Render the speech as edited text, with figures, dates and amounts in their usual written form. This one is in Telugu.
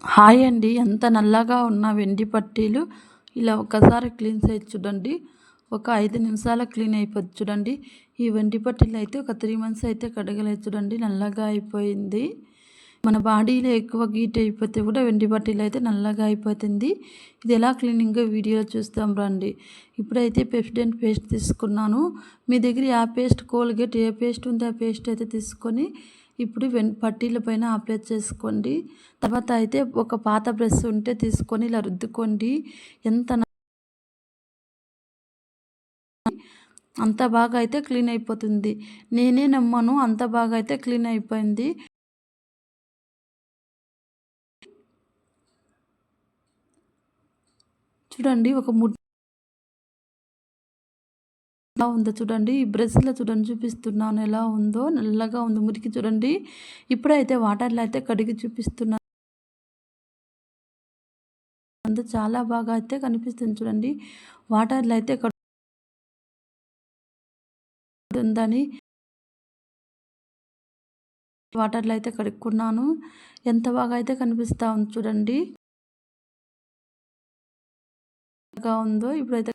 హాయ్ అండి. ఎంత నల్లగా ఉన్న వెండి పట్టీలు ఇలా ఒక్కసారి క్లీన్ చేసి చూడండి. ఒక 5 నిమిషాల క్లీన్ అయిపోద్ది చూడండి. ఈ వెండి పట్టీలు అయితే ఒక 3 మంత్స్ అయితే కడగలేదు చూడండి. నల్లగా అయిపోయింది. మన బాడీలో ఎక్కువ హీట్ అయిపోతే కూడా వెండి పట్టీలు అయితే నల్లగా అయిపోతుంది. ఇది ఎలా క్లీనింగో వీడియో చూస్తాం రండి. ఇప్పుడైతే పెప్సోడెంట్ పేస్ట్ తీసుకున్నాను. మీ దగ్గర ఆ పేస్ట్, కోల్గేట్ ఏ పేస్ట్ ఉంటే ఆ పేస్ట్ అయితే తీసుకొని ఇప్పుడు పట్టీల పైన అప్లై చేసుకోండి. తర్వాత అయితే ఒక పాత బ్రష్ ఉంటే తీసుకొని ఇలా రుద్దుకోండి. అంత బాగా అయితే క్లీన్ అయిపోతుంది. నేనే నమ్మను, అంత బాగా అయితే క్లీన్ అయిపోయింది. చూడండి ఒక ఎలా ఉందో చూడండి. ఈ బ్రష్లో చూడండి, చూపిస్తున్నాను ఎలా ఉందో. నల్లగా ఉంది మురికి చూడండి. ఇప్పుడైతే వాటర్లో అయితే కడిగి చూపిస్తున్నాను. చాలా బాగా అయితే కనిపిస్తుంది చూడండి. వాటర్లో అయితే ఉందని వాటర్లో అయితే కడుక్కున్నాను. ఎంత బాగా అయితే కనిపిస్తూ ఉంది చూడండి. ఉందో ఇప్పుడైతే